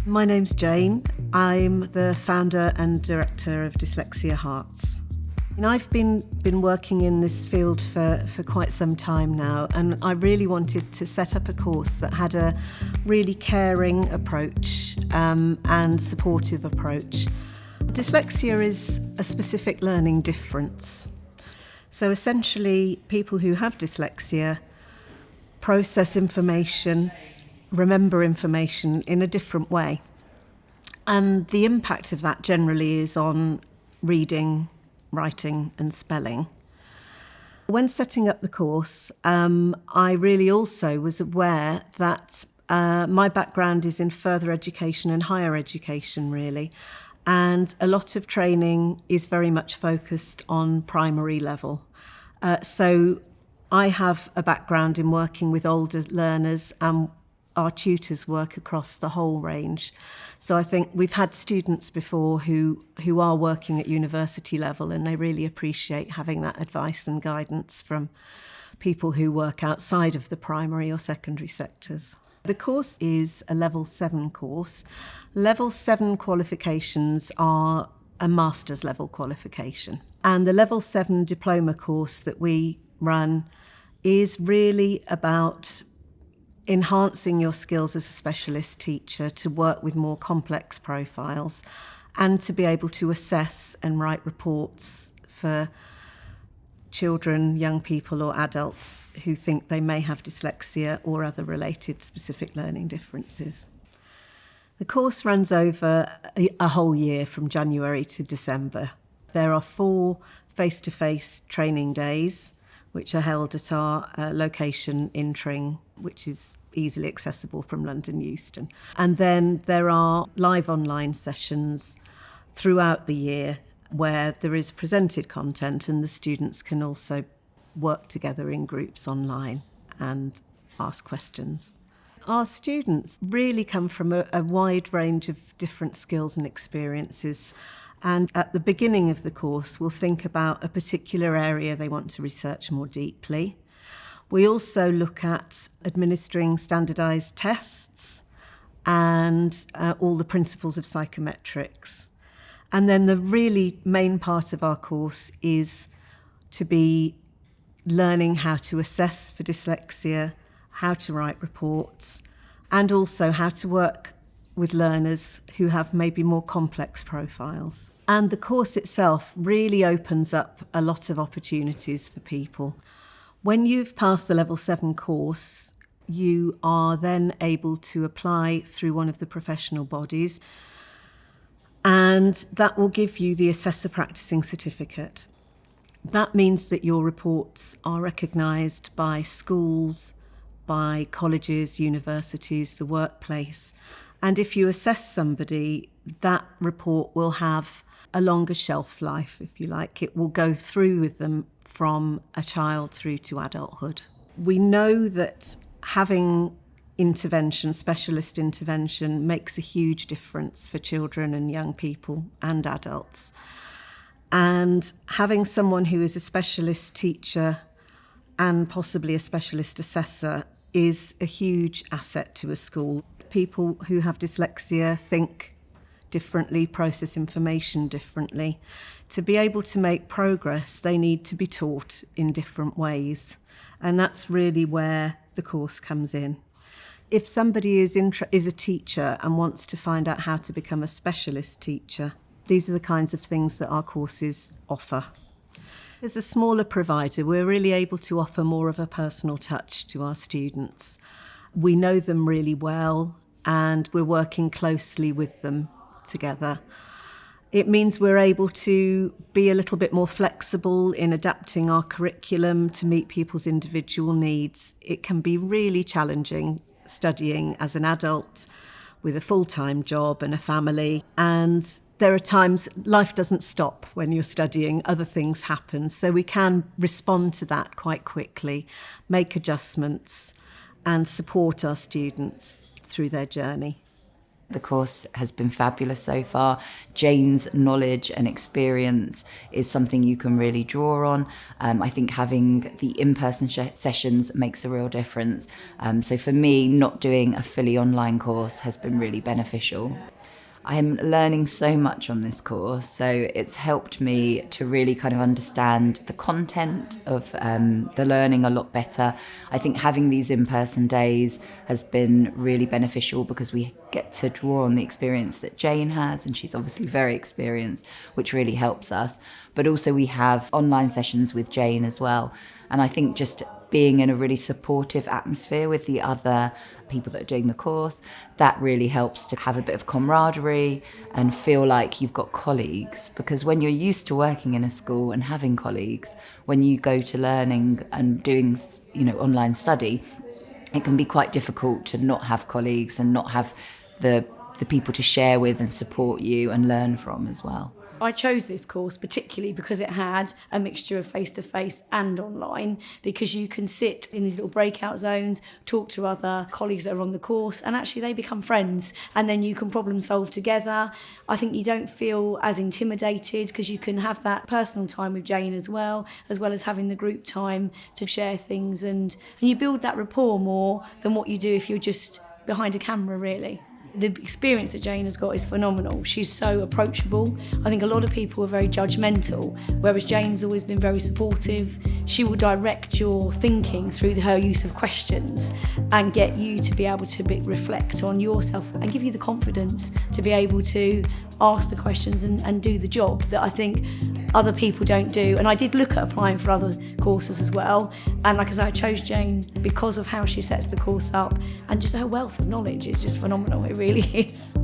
My name's Jane. I'm the founder and director of Dyslexia Hearts. I've been working in this field for quite some time now, and I really wanted to set up a course that had a really caring approach and supportive approach. Dyslexia is a specific learning difference. So essentially, people who have dyslexia process information, remember information in a different way. And the impact of that generally is on reading, writing and spelling. When setting up the course, I really also was aware that my background is in further education and higher education, really. And a lot of training is very much focused on primary level. So I have a background in working with older learners, and our tutors work across the whole range. So I think we've had students before who are working at university level, and they really appreciate having that advice and guidance from people who work outside of the primary or secondary sectors. The course is a level 7 course. Level 7 qualifications are a master's level qualification. And the level 7 diploma course that we run is really about enhancing your skills as a specialist teacher to work with more complex profiles and to be able to assess and write reports for children, young people or adults who think they may have dyslexia or other related specific learning differences. The course runs over a whole year from January to December. There are 4 face-to-face training days which are held at our location in Tring, which is easily accessible from London Euston. And then there are live online sessions throughout the year where there is presented content and the students can also work together in groups online and ask questions. Our students really come from a wide range of different skills and experiences. And at the beginning of the course, we'll think about a particular area they want to research more deeply. We also look at administering standardised tests and all the principles of psychometrics. And then the really main part of our course is to be learning how to assess for dyslexia, how to write reports, and also how to work with learners who have maybe more complex profiles. And the course itself really opens up a lot of opportunities for people. When you've passed the level 7 course, you are then able to apply through one of the professional bodies, and that will give you the Assessor Practicing Certificate. That means that your reports are recognised by schools, by colleges, universities, the workplace. And if you assess somebody, that report will have a longer shelf life, if you like. It will go through with them from a child through to adulthood. We know that having intervention, specialist intervention, makes a huge difference for children and young people and adults. And having someone who is a specialist teacher and possibly a specialist assessor is a huge asset to a school. People who have dyslexia think differently, process information differently. To be able to make progress, they need to be taught in different ways. And that's really where the course comes in. If somebody is a teacher and wants to find out how to become a specialist teacher, these are the kinds of things that our courses offer. As a smaller provider, we're really able to offer more of a personal touch to our students. We know them really well and we're working closely with them together. It means we're able to be a little bit more flexible in adapting our curriculum to meet people's individual needs. It can be really challenging studying as an adult with a full-time job and a family, and there are times life doesn't stop when you're studying, other things happen, so we can respond to that quite quickly, make adjustments and support our students through their journey. The course has been fabulous so far. Jane's knowledge and experience is something you can really draw on. I think having the in-person sessions makes a real difference. So for me, not doing a fully online course has been really beneficial. I'm learning so much on this course, so it's helped me to really kind of understand the content of the learning a lot better. I think having these in-person days has been really beneficial because we get to draw on the experience that Jane has, and she's obviously very experienced, which really helps us. But also we have online sessions with Jane as well, and I think just being in a really supportive atmosphere with the other people that are doing the course, that really helps to have a bit of camaraderie and feel like you've got colleagues. Because when you're used to working in a school and having colleagues, when you go to learning and doing, online study, it can be quite difficult to not have colleagues and not have the people to share with and support you and learn from as well. I chose this course particularly because it had a mixture of face-to-face and online, because you can sit in these little breakout zones, talk to other colleagues that are on the course, and actually they become friends, and then you can problem solve together. I think you don't feel as intimidated because you can have that personal time with Jane as well as having the group time to share things, and you build that rapport more than what you do if you're just behind a camera, really. The experience that Jane has got is phenomenal. She's so approachable. I think a lot of people are very judgmental, whereas Jane's always been very supportive. She will direct your thinking through her use of questions and get you to be able to reflect on yourself and give you the confidence to be able to ask the questions and do the job that I think other people don't do. And I did look at applying for other courses as well. And like I said, I chose Jane because of how she sets the course up, and just her wealth of knowledge is just phenomenal. It really is.